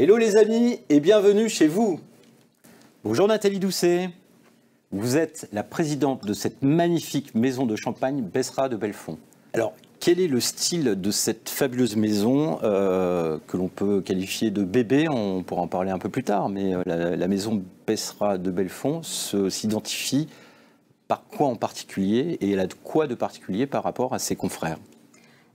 Hello les amis et bienvenue chez vous. Bonjour Nathalie Doucet. Vous êtes la présidente de cette magnifique maison de champagne Bessera de Belfond. Alors, quel est le style de cette fabuleuse maison que l'on peut qualifier de bébé? On pourra en parler un peu plus tard, mais la maison Bessera de Belfond s'identifie par quoi en particulier et elle a de quoi de particulier par rapport à ses confrères?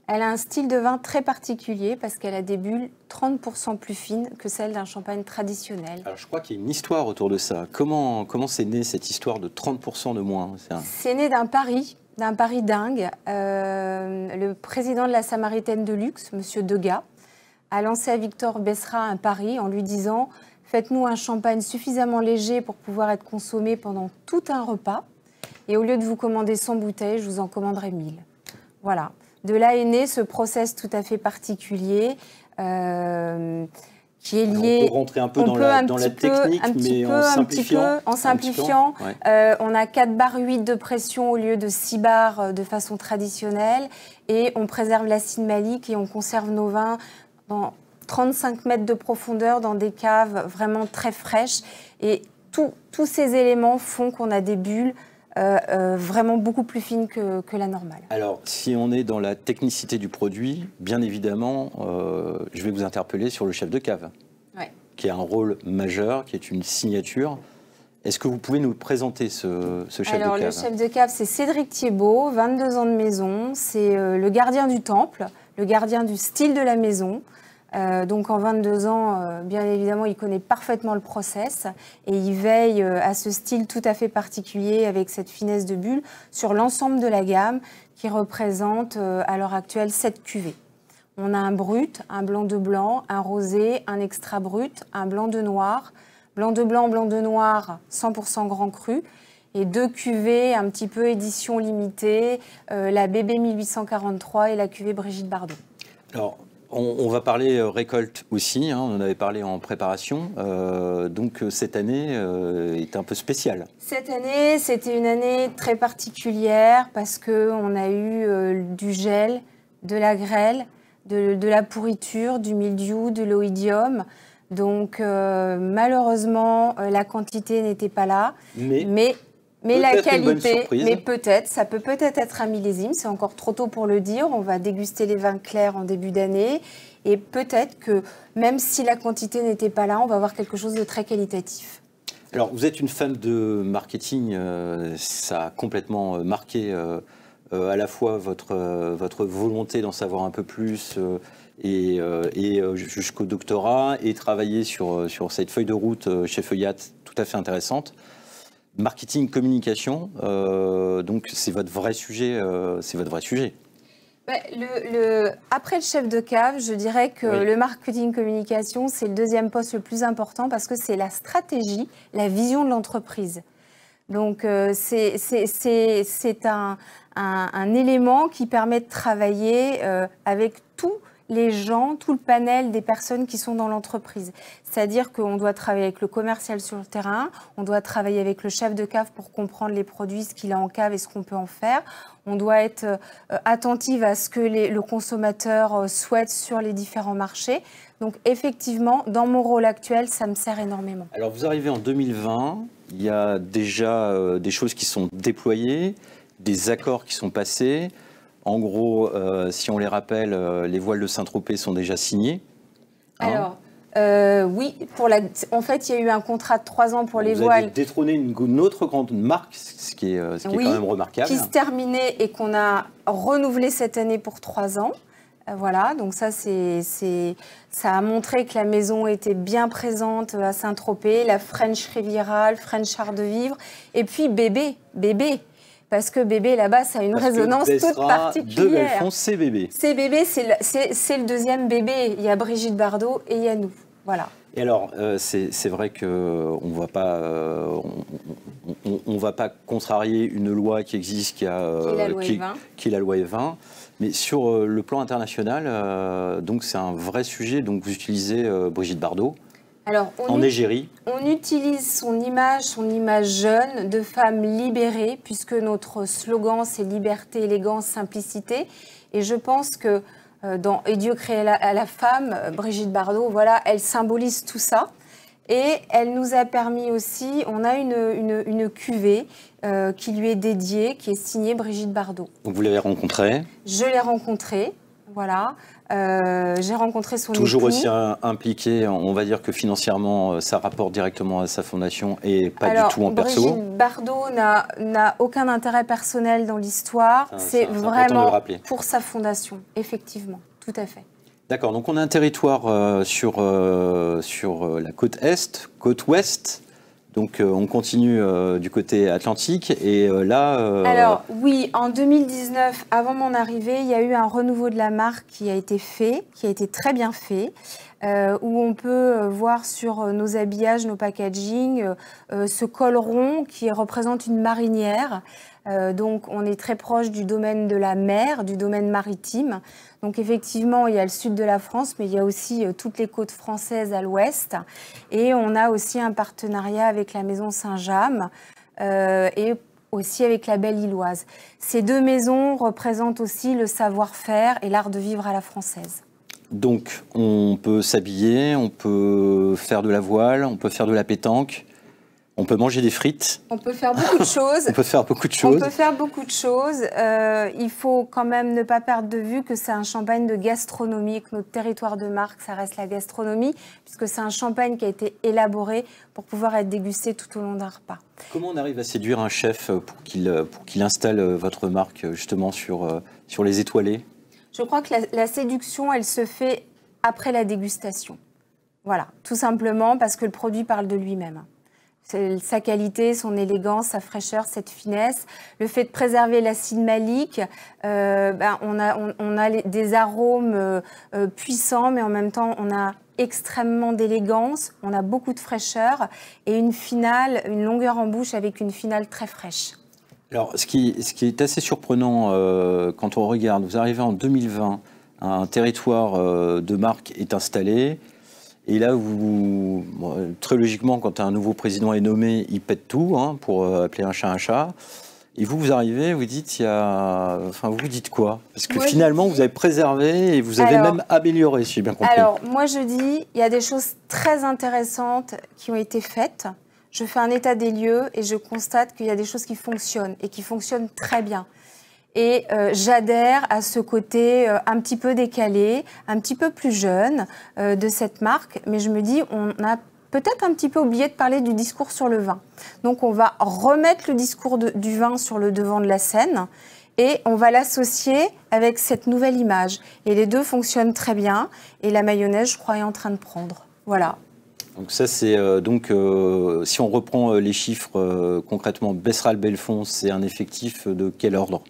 Elle a un style de vin très particulier parce qu'elle a des bulles 30% plus fines que celles d'un champagne traditionnel. Alors je crois qu'il y a une histoire autour de ça. Comment c'est né cette histoire de 30% de moins? C'est né d'un pari dingue. Le président de la Samaritaine de luxe, M. Degas, a lancé à Victor Bessera un pari en lui disant « Faites-nous un champagne suffisamment léger pour pouvoir être consommé pendant tout un repas et au lieu de vous commander 100 bouteilles, je vous en commanderai 1000. » Voilà. De là est né ce process tout à fait particulier qui est lié... On peut rentrer un peu dans la technique, mais en simplifiant. Ouais. On a 4 bars 8 de pression au lieu de 6 bars de façon traditionnelle. Et on préserve l'acide malique et on conserve nos vins dans 35 mètres de profondeur dans des caves vraiment très fraîches. Et tous ces éléments font qu'on a des bulles vraiment beaucoup plus fine que la normale. Alors, si on est dans la technicité du produit, bien évidemment, je vais vous interpeller sur le chef de cave, ouais, qui a un rôle majeur, qui est une signature. Est-ce que vous pouvez nous présenter ce chef de cave? Alors, le chef de cave, c'est Cédric Thiebaud, 22 ans de maison. C'est le gardien du temple, le gardien du style de la maison. Donc en 22 ans, bien évidemment, il connaît parfaitement le process et il veille à ce style tout à fait particulier avec cette finesse de bulle sur l'ensemble de la gamme qui représente à l'heure actuelle 7 cuvées. On a un brut, un blanc de blanc, un rosé, un extra brut, un blanc de noir, blanc de blanc, blanc de noir, 100% grand cru et 2 cuvées un petit peu édition limitée, la bébé 1843 et la cuvée Brigitte Bardot. Alors, on va parler récolte aussi, hein, on en avait parlé en préparation, donc cette année est un peu spéciale. Cette année, c'était une année très particulière parce qu'on a eu du gel, de la grêle, de la pourriture, du mildiou, de l'oïdium. Donc malheureusement, la quantité n'était pas là, mais la qualité, ça peut peut-être être un millésime, c'est encore trop tôt pour le dire. On va déguster les vins clairs en début d'année et peut-être que même si la quantité n'était pas là, on va avoir quelque chose de très qualitatif. Alors, vous êtes une femme de marketing, ça a complètement marqué à la fois votre volonté d'en savoir un peu plus et jusqu'au doctorat et travailler sur cette feuille de route chez Feuillat tout à fait intéressante. Marketing, communication, donc c'est votre vrai sujet. Après le chef de cave, je dirais que oui, le marketing communication, c'est le deuxième poste le plus important parce que c'est la stratégie, la vision de l'entreprise. Donc c'est un élément qui permet de travailler avec tous les gens, tout le panel des personnes qui sont dans l'entreprise. C'est-à-dire qu'on doit travailler avec le commercial sur le terrain, on doit travailler avec le chef de cave pour comprendre les produits, ce qu'il a en cave et ce qu'on peut en faire. On doit être attentive à ce que le consommateur souhaite sur les différents marchés. Donc effectivement, dans mon rôle actuel, ça me sert énormément. Alors vous arrivez en 2020, il y a déjà des choses qui sont déployées, des accords qui sont passés. En gros, si on les rappelle, les voiles de Saint-Tropez sont déjà signées. Alors, oui, en fait, il y a eu un contrat de 3 ans pour les voiles. Vous avez détrôné une autre grande marque, ce qui est quand même remarquable. Qui se terminait et qu'on a renouvelé cette année pour 3 ans. Voilà, donc ça a montré que la maison était bien présente à Saint-Tropez, la French Riviera, le French Art de Vivre, et puis Bébé. Parce que Bébé, là-bas, ça a une résonance toute particulière. De Belfond, c'est Bébé. C'est Bébé, c'est le deuxième Bébé. Il y a Brigitte Bardot et il y a nous. Voilà. Et alors, c'est vrai qu'on ne va pas contrarier une loi qui existe, qui est la loi E20. Mais sur le plan international, donc c'est un vrai sujet. Donc vous utilisez Brigitte Bardot. Alors, en égérie. On utilise son image jeune de femme libérée, puisque notre slogan, c'est liberté, élégance, simplicité. Et je pense que Et Dieu créait la femme, Brigitte Bardot, voilà, elle symbolise tout ça. Et elle nous a permis aussi, on a une cuvée qui lui est dédiée, qui est signée Brigitte Bardot. Donc vous l'avez rencontrée? Je l'ai rencontrée, voilà. J'ai rencontré son Toujours époux. aussi impliqué, on va dire que financièrement, ça rapporte directement à sa fondation et pas du tout en perso. Brigitte Bardot n'a aucun intérêt personnel dans l'histoire. C'est vraiment pour sa fondation, effectivement, tout à fait. D'accord, donc on a un territoire sur la côte est, côte ouest. Donc on continue du côté atlantique et là... Alors oui, en 2019, avant mon arrivée, il y a eu un renouveau de la marque qui a été fait, qui a été très bien fait, où on peut voir sur nos habillages, nos packaging, ce col rond qui représente une marinière. Donc on est très proche du domaine de la mer, du domaine maritime. Donc effectivement, il y a le sud de la France, mais il y a aussi toutes les côtes françaises à l'ouest. Et on a aussi un partenariat avec la maison Saint-James et aussi avec la Belle Illoise. Ces deux maisons représentent aussi le savoir-faire et l'art de vivre à la française. Donc on peut s'habiller, on peut faire de la voile, on peut faire de la pétanque. On peut manger des frites. On peut faire beaucoup de choses. On peut faire beaucoup de choses. On peut faire beaucoup de choses. Il faut quand même ne pas perdre de vue que c'est un champagne de gastronomie, que notre territoire de marque, ça reste la gastronomie, puisque c'est un champagne qui a été élaboré pour pouvoir être dégusté tout au long d'un repas. Comment on arrive à séduire un chef pour qu'il installe votre marque justement sur les étoilés? Je crois que la séduction, elle se fait après la dégustation. Voilà, tout simplement parce que le produit parle de lui-même. Sa qualité, son élégance, sa fraîcheur, cette finesse, le fait de préserver l'acide malique, on a des arômes puissants, mais en même temps, on a extrêmement d'élégance, on a beaucoup de fraîcheur et une longueur en bouche avec une finale très fraîche. Alors, ce qui est assez surprenant quand on regarde, vous arrivez en 2020, un territoire de marque est installé. Et là, très logiquement, quand un nouveau président est nommé, il pète tout, hein, pour appeler un chat un chat. Et vous arrivez, vous dites, vous dites quoi? Parce que finalement, vous avez préservé et vous avez même amélioré, si j'ai bien compris. Alors, moi, je dis, il y a des choses très intéressantes qui ont été faites. Je fais un état des lieux et je constate qu'il y a des choses qui fonctionnent et qui fonctionnent très bien. Et j'adhère à ce côté un petit peu décalé, un petit peu plus jeune de cette marque. Mais je me dis, on a peut-être un petit peu oublié de parler du discours sur le vin. Donc on va remettre le discours du vin sur le devant de la scène et on va l'associer avec cette nouvelle image. Et les deux fonctionnent très bien. Et la mayonnaise, je crois, est en train de prendre. Voilà. Donc ça, c'est si on reprend les chiffres concrètement, Besserade Belfond, c'est un effectif de quel ordre?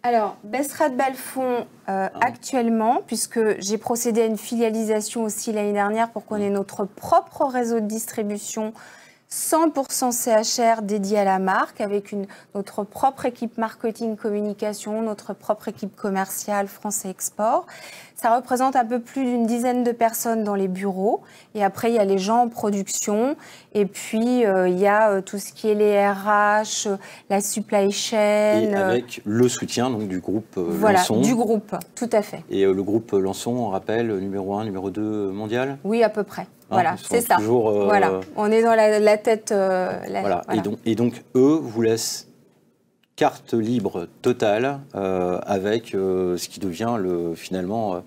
Alors, Besserade Belfond, actuellement, puisque j'ai procédé à une filialisation aussi l'année dernière pour qu'on ait notre propre réseau de distribution 100% CHR dédié à la marque, avec notre propre équipe marketing communication, notre propre équipe commerciale France et Export. Ça représente un peu plus d'une dizaine de personnes dans les bureaux. Et après, il y a les gens en production. Et puis, il y a tout ce qui est les RH, la supply chain. Et avec le soutien donc, du groupe voilà, Lançon. Du groupe, tout à fait. Et le groupe Lançon, on rappelle, numéro 1, numéro 2 mondial? Oui, à peu près. Voilà, c'est ça. Toujours, voilà, on est dans la tête. Voilà. Et donc, eux vous laissent carte libre totale avec ce qui devient finalement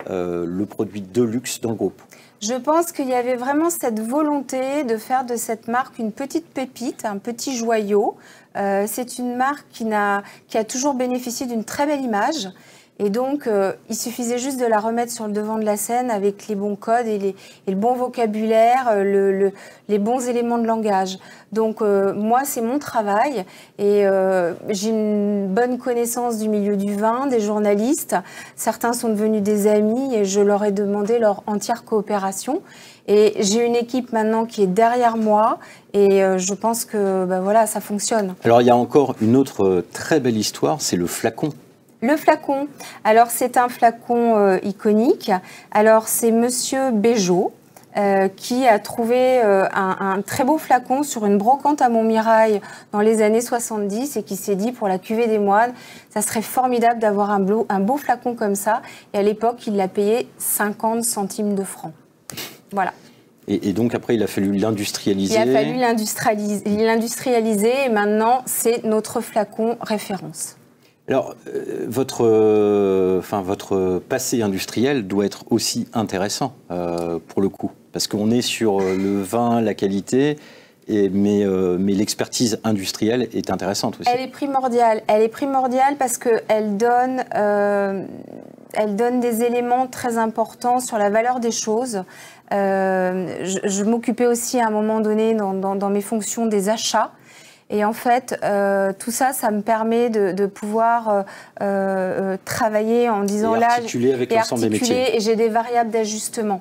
le produit de luxe dans le groupe. Je pense qu'il y avait vraiment cette volonté de faire de cette marque une petite pépite, un petit joyau. C'est une marque qui a toujours bénéficié d'une très belle image. Et donc, il suffisait juste de la remettre sur le devant de la scène avec les bons codes et le bon vocabulaire, les bons éléments de langage. Donc, moi, c'est mon travail et j'ai une bonne connaissance du milieu du vin, des journalistes. Certains sont devenus des amis et je leur ai demandé leur entière coopération. Et j'ai une équipe maintenant qui est derrière moi et je pense que voilà, ça fonctionne. Alors, il y a encore une autre très belle histoire, c'est le flacon. Le flacon, alors c'est un flacon iconique. Alors c'est Monsieur Béjot qui a trouvé un très beau flacon sur une brocante à Montmirail dans les années 70 et qui s'est dit pour la cuvée des moines, ça serait formidable d'avoir un beau flacon comme ça. Et à l'époque, il l'a payé 50 centimes de francs. Voilà. Et donc après, il a fallu l'industrialiser. Il a fallu l'industrialiser et maintenant, c'est notre flacon référence. Alors, votre passé industriel doit être aussi intéressant pour le coup, parce qu'on est sur le vin, la qualité, mais l'expertise industrielle est intéressante aussi. Elle est primordiale. Elle est primordiale parce qu'elle donne des éléments très importants sur la valeur des choses. Je m'occupais aussi à un moment donné dans mes fonctions des achats. Et en fait, tout ça, ça me permet de pouvoir travailler en disant là... Articuler avec l'ensemble des métiers. Et j'ai des variables d'ajustement.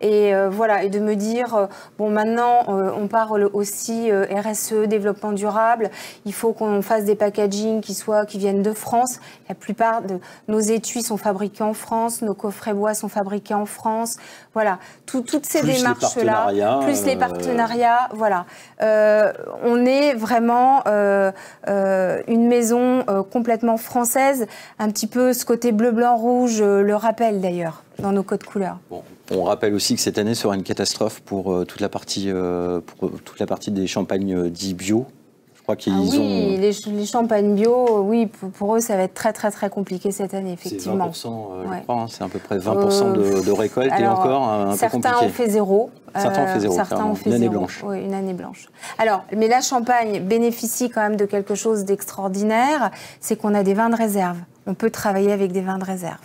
Et voilà, et de me dire, bon maintenant on parle aussi RSE, développement durable, il faut qu'on fasse des packaging qui viennent de France. La plupart de nos étuis sont fabriqués en France, nos coffrets bois sont fabriqués en France. Voilà, toutes ces démarches-là, plus les partenariats, voilà. On est vraiment une maison complètement française, un petit peu ce côté bleu, blanc, rouge le rappelle d'ailleurs dans nos codes couleurs. Bon. On rappelle aussi que cette année sera une catastrophe pour toute la partie des champagnes dits bio. Je crois qu'ils ont... les champagnes bio, oui, pour eux, ça va être très, très, très compliqué cette année, effectivement. C'est 20%, je crois, hein, c'est à peu près 20% de récolte et encore un peu compliqué. Certains ont fait zéro. Certains ont fait une année blanche. Oui, une année blanche. Alors, mais la Champagne bénéficie quand même de quelque chose d'extraordinaire, c'est qu'on a des vins de réserve. On peut travailler avec des vins de réserve.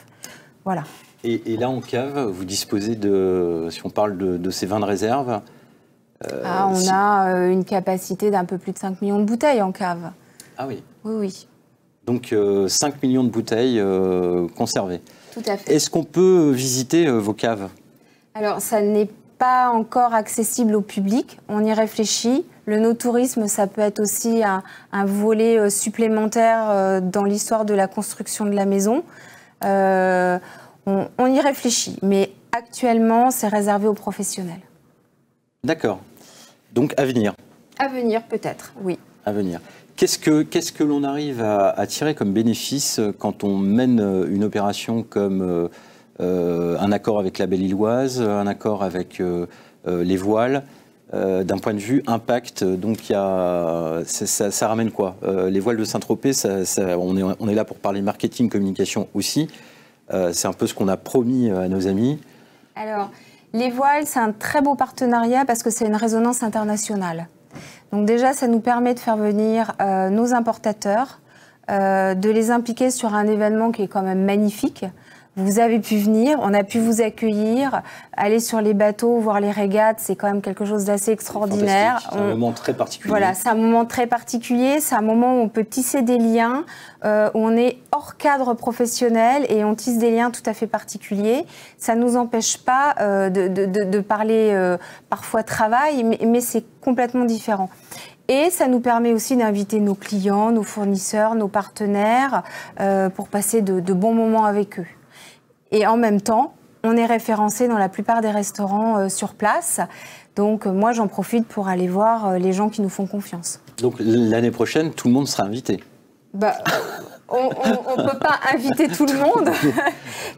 Voilà. Et là, en cave, vous disposez de, si on parle de ces vins de réserve... on a une capacité d'un peu plus de 5 millions de bouteilles en cave. Ah oui. Oui, oui. Donc 5 millions de bouteilles conservées. Tout à fait. Est-ce qu'on peut visiter vos caves? Alors, ça n'est pas encore accessible au public. On y réfléchit. Le no-tourisme, ça peut être aussi un volet supplémentaire dans l'histoire de la construction de la maison. On y réfléchit, mais actuellement, c'est réservé aux professionnels. D'accord. Donc, à venir. À venir, peut-être, oui. À venir. Qu'est-ce que l'on arrive à tirer comme bénéfice quand on mène une opération comme un accord avec la Belle-Îloise, un accord avec les voiles, d'un point de vue impact? Donc, ça ramène quoi? Les voiles de Saint-Tropez, on est là pour parler marketing, communication aussi. C'est un peu ce qu'on a promis à nos amis. Alors, les voiles, c'est un très beau partenariat parce que c'est une résonance internationale. Donc déjà, ça nous permet de faire venir nos importateurs, de les impliquer sur un événement qui est quand même magnifique. Vous avez pu venir, on a pu vous accueillir, aller sur les bateaux, voir les régates, c'est quand même quelque chose d'assez extraordinaire. C'est un moment très particulier. Voilà, c'est un moment très particulier, c'est un moment où on peut tisser des liens, où on est hors cadre professionnel et on tisse des liens tout à fait particuliers. Ça ne nous empêche pas de parler parfois travail, mais c'est complètement différent. Et ça nous permet aussi d'inviter nos clients, nos fournisseurs, nos partenaires pour passer de bons moments avec eux. Et en même temps, on est référencé dans la plupart des restaurants sur place. Donc moi, j'en profite pour aller voir les gens qui nous font confiance. Donc l'année prochaine, tout le monde sera invité? On ne peut pas inviter tout le monde,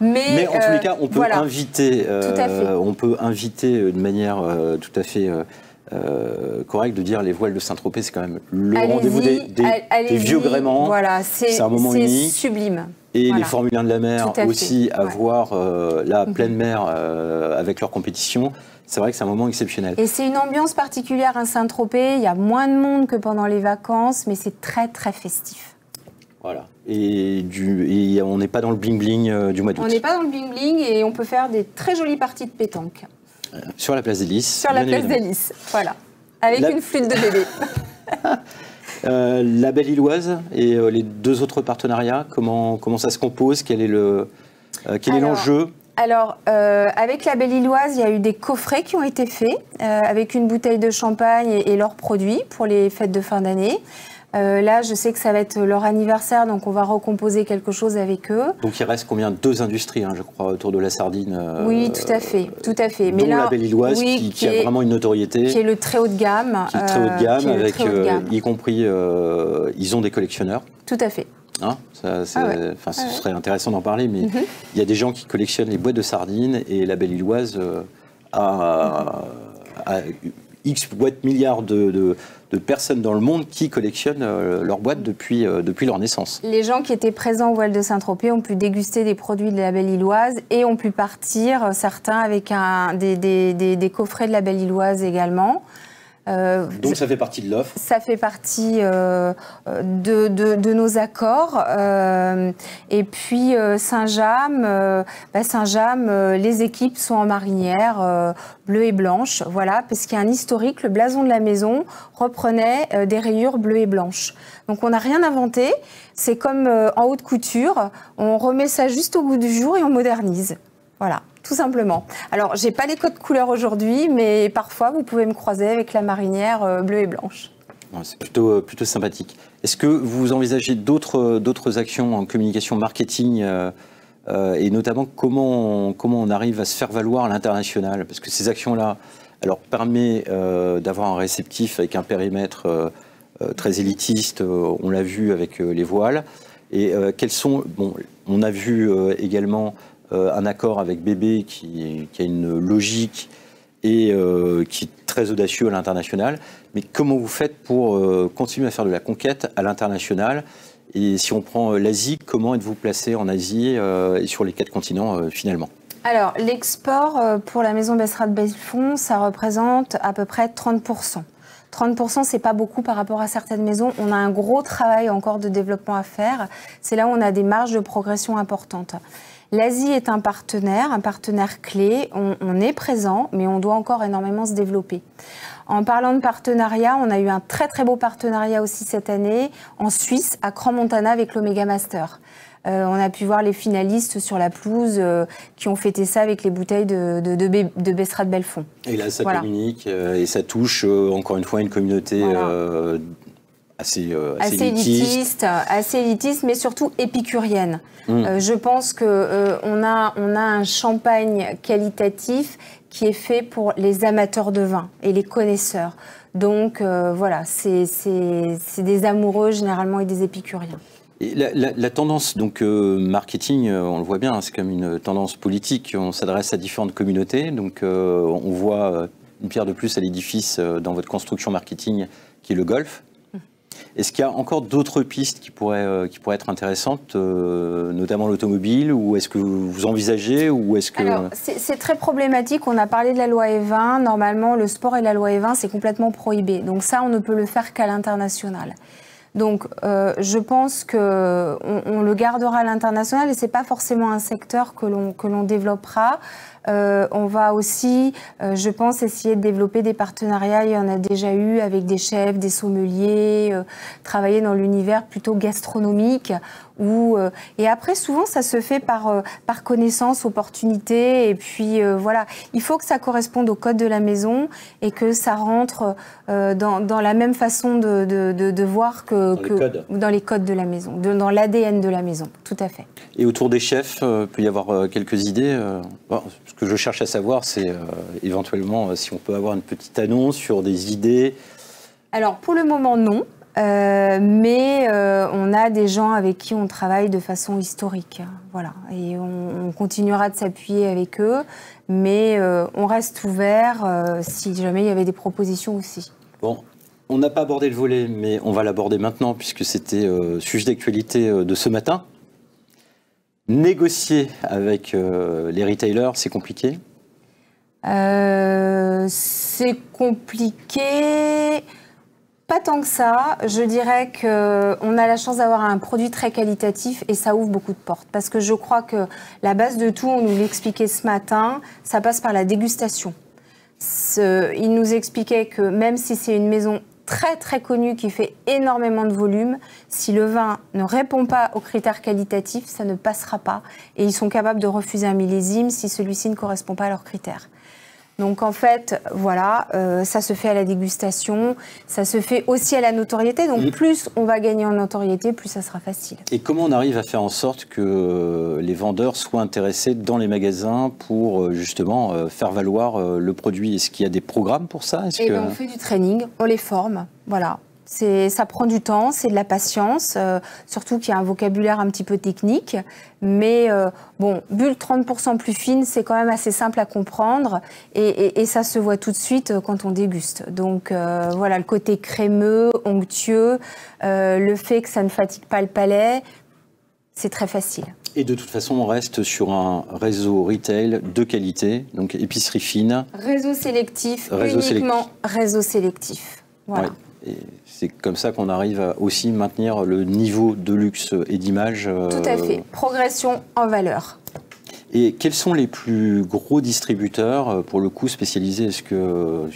mais en tous les cas, on peut voilà. inviter. Tout à fait. On peut inviter de manière tout à fait correcte de dire les voiles de Saint-Tropez, c'est quand même le rendez-vous des vieux gréments. Voilà, c'est un moment unique. C'est sublime. Et voilà. les Formule 1 de la mer aussi, à voir la pleine mer avec leur compétition. C'est vrai que c'est un moment exceptionnel. Et c'est une ambiance particulière à Saint-Tropez. Il y a moins de monde que pendant les vacances, mais c'est très, très festif. Voilà. Et on n'est pas dans le bling-bling du mois d'août. On n'est pas dans le bling-bling et on peut faire des très jolies parties de pétanque. Sur la place des Lys. Sur la place des Lys, voilà. Avec une flûte de bébé. La Belle-Îloise et les deux autres partenariats, comment ça se compose? Quel est l'enjeu? Alors, avec la Belle-Îloise, il y a eu des coffrets qui ont été faits avec une bouteille de champagne et leurs produits pour les fêtes de fin d'année. Là, je sais que ça va être leur anniversaire, donc on va recomposer quelque chose avec eux. Donc il reste combien? 2 industries, hein, je crois, autour de la sardine. Oui, tout à fait, tout à fait. Mais là, la Belle-Îloise, oui, qui a vraiment une notoriété. Qui est le très haut de gamme. Qui est le très haut de gamme, avec, y compris, ils ont des collectionneurs. Tout à fait. Hein, ce serait intéressant d'en parler, mais il y a des gens qui collectionnent les boîtes de sardines, et la Belle-Îloise a X boîtes, milliards de personnes dans le monde qui collectionnent leurs boîtes depuis leur naissance. Les gens qui étaient présents au voile de Saint-Tropez ont pu déguster des produits de la Belle-Îloise et ont pu partir, certains, avec des coffrets de la Belle-Îloise également. Donc ça fait partie de l'offre. Ça fait partie de nos accords. Et puis Saint-James, les équipes sont en marinière bleu et blanche, voilà, parce qu'il y a un historique. Le blason de la maison reprenait des rayures bleues et blanches. Donc on n'a rien inventé. C'est comme en haute couture, on remet ça juste au goût du jour et on modernise. Voilà. Tout simplement. Alors, j'ai pas les codes couleurs aujourd'hui, mais parfois, vous pouvez me croiser avec la marinière bleue et blanche. C'est plutôt sympathique. Est-ce que vous envisagez d'autres actions en communication marketing et notamment comment on arrive à se faire valoir à l'international? Parce que ces actions-là, permet d'avoir un réceptif avec un périmètre très élitiste, on l'a vu avec les voiles. Et quels sont... Bon, on a vu également... un accord avec Bébé qui a une logique et qui est très audacieux à l'international. Mais comment vous faites pour continuer à faire de la conquête à l'international? Et si on prend l'Asie, comment êtes-vous placé en Asie et sur les 4 continents finalement? Alors, l'export pour la maison Besserat de Belfond, ça représente à peu près 30%. 30%, c'est pas beaucoup par rapport à certaines maisons. On a un gros travail encore de développement à faire. C'est là où on a des marges de progression importantes. L'Asie est un partenaire clé. On est présent, mais on doit encore énormément se développer. En parlant de partenariat, on a eu un très très beau partenariat aussi cette année en Suisse, à Crans-Montana avec l'Omega Master. On a pu voir les finalistes sur la pelouse qui ont fêté ça avec les bouteilles de Besserat de Belfond. Et là, ça communique et ça touche encore une fois une communauté assez élitiste, mais surtout épicurienne. Je pense qu'on a un champagne qualitatif qui est fait pour les amateurs de vin et les connaisseurs. Donc voilà, c'est des amoureux généralement et des épicuriens. Et la tendance donc marketing, on le voit bien, hein, c'est comme une tendance politique. On s'adresse à différentes communautés, donc on voit une pierre de plus à l'édifice dans votre construction marketing, qui est le golf. Est-ce qu'il y a encore d'autres pistes qui pourraient être intéressantes, notamment l'automobile, ou est-ce que vous envisagez, ou est-ce que... Alors, c'est très problématique. On a parlé de la loi E20. Normalement, le sport et la loi E20, c'est complètement prohibé. Donc ça, on ne peut le faire qu'à l'international. Donc, je pense qu'on le gardera à l'international et c'est pas forcément un secteur que l'on développera. On va aussi, je pense, essayer de développer des partenariats. Il y en a déjà eu avec des chefs, des sommeliers, travailler dans l'univers plutôt gastronomique. Et après, souvent, ça se fait par connaissance, opportunité. Et puis, voilà, il faut que ça corresponde au code de la maison et que ça rentre dans la même façon de voir dans les codes de la maison, dans l'ADN de la maison, tout à fait. Et autour des chefs, il peut y avoir quelques idées. Ce que je cherche à savoir, c'est éventuellement si on peut avoir une petite annonce sur des idées. Alors, pour le moment, non. Mais on a des gens avec qui on travaille de façon historique, voilà. Et on continuera de s'appuyer avec eux, mais on reste ouvert si jamais il y avait des propositions aussi. Bon, on n'a pas abordé le volet, mais on va l'aborder maintenant puisque c'était sujet d'actualité de ce matin. Négocier avec les retailers, c'est compliqué? C'est compliqué. Pas tant que ça. Je dirais qu'on a la chance d'avoir un produit très qualitatif et ça ouvre beaucoup de portes. Parce que je crois que la base de tout, on nous l'expliquait ce matin, ça passe par la dégustation. Il nous expliquait que même si c'est une maison très très connue qui fait énormément de volume, si le vin ne répond pas aux critères qualitatifs, ça ne passera pas. Et ils sont capables de refuser un millésime si celui-ci ne correspond pas à leurs critères. Donc en fait, voilà, ça se fait à la dégustation, ça se fait aussi à la notoriété. Donc plus on va gagner en notoriété, plus ça sera facile. Et comment on arrive à faire en sorte que les vendeurs soient intéressés dans les magasins pour justement faire valoir le produit? Est-ce qu'il y a des programmes pour ça? On fait du training, on les forme, voilà. Ça prend du temps, c'est de la patience, surtout qu'il y a un vocabulaire un petit peu technique. Mais bon, bulle 30% plus fine, c'est quand même assez simple à comprendre et ça se voit tout de suite quand on déguste. Donc voilà, le côté crémeux, onctueux, le fait que ça ne fatigue pas le palais, c'est très facile. Et de toute façon, on reste sur un réseau retail de qualité, donc épicerie fine. Réseau sélectif, réseau sélectif. Voilà. Ouais. Et c'est comme ça qu'on arrive à aussi maintenir le niveau de luxe et d'image. Tout à fait. Progression en valeur. Et quels sont les plus gros distributeurs, pour le coup, spécialisés? Est-ce que,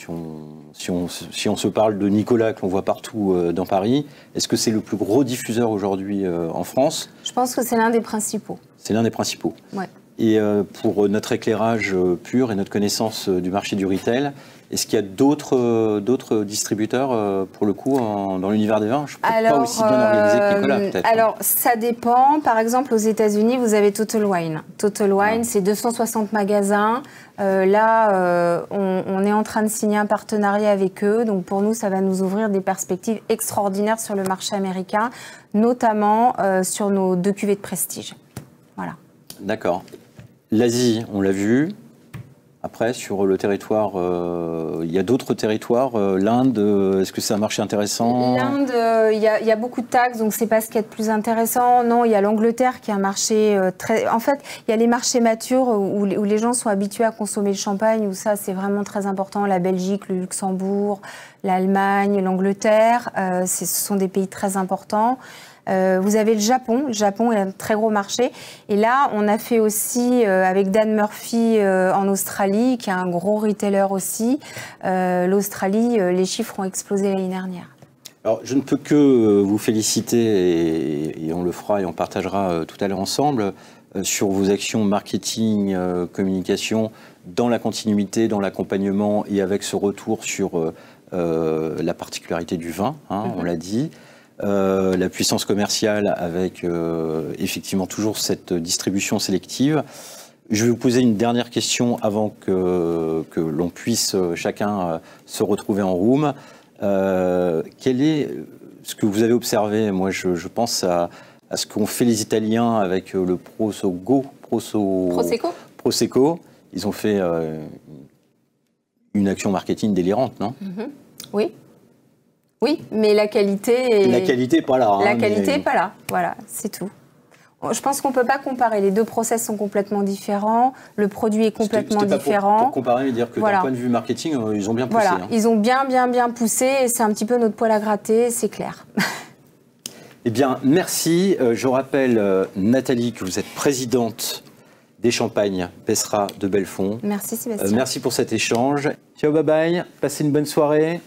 si on se parle de Nicolas, qu'on voit partout dans Paris, est-ce que c'est le plus gros diffuseur aujourd'hui en France? Je pense que c'est l'un des principaux. C'est l'un des principaux. Ouais. Et pour notre éclairage pur et notre connaissance du marché du retail, est-ce qu'il y a d'autres distributeurs, pour le coup, dans l'univers des vins? Je ne suis pas aussi bien organisé que Nicolas, peut-être. Alors, ça dépend. Par exemple, aux États-Unis, vous avez Total Wine. Total Wine, c'est 260 magasins. Là, on est en train de signer un partenariat avec eux. Donc, pour nous, ça va nous ouvrir des perspectives extraordinaires sur le marché américain, notamment sur nos 2 cuvées de prestige. Voilà. D'accord. L'Asie, on l'a vu. Après, sur le territoire, il y a d'autres territoires. L'Inde, est-ce que c'est un marché intéressant? L'Inde, il y a beaucoup de taxes, donc c'est pas ce qu'il y a de plus intéressant. Non, il y a l'Angleterre qui est un marché très... En fait, il y a les marchés matures où les gens sont habitués à consommer le champagne, où ça, c'est vraiment très important. La Belgique, le Luxembourg, l'Allemagne, l'Angleterre, ce sont des pays très importants. Vous avez le Japon. Le Japon est un très gros marché. Et là, on a fait aussi avec Dan Murphy en Australie, qui est un gros retailer aussi. L'Australie, les chiffres ont explosé l'année dernière. Alors, je ne peux que vous féliciter, et on le fera et on partagera tout à l'heure ensemble, sur vos actions marketing, communication, dans la continuité, dans l'accompagnement et avec ce retour sur la particularité du vin, on l'a dit. La puissance commerciale avec effectivement toujours cette distribution sélective. Je vais vous poser une dernière question avant que l'on puisse chacun se retrouver en room. Quel est ce que vous avez observé? Moi, je pense à ce qu'ont fait les Italiens avec le Prosecco. Ils ont fait une action marketing délirante, non? Oui. Oui, mais la qualité n'est pas là. La qualité n'est pas là, voilà, c'est tout. Je pense qu'on ne peut pas comparer. Les deux process sont complètement différents. Le produit est complètement différent. Pour comparer, mais dire que d'un point de vue marketing, ils ont bien poussé. Voilà, ils ont bien poussé et c'est un petit peu notre poil à gratter, c'est clair. Eh bien, merci. Je rappelle, Nathalie, que vous êtes présidente des Champagnes Bessra de Belfond. Merci Sébastien. Merci pour cet échange. Ciao, bye bye. Passez une bonne soirée.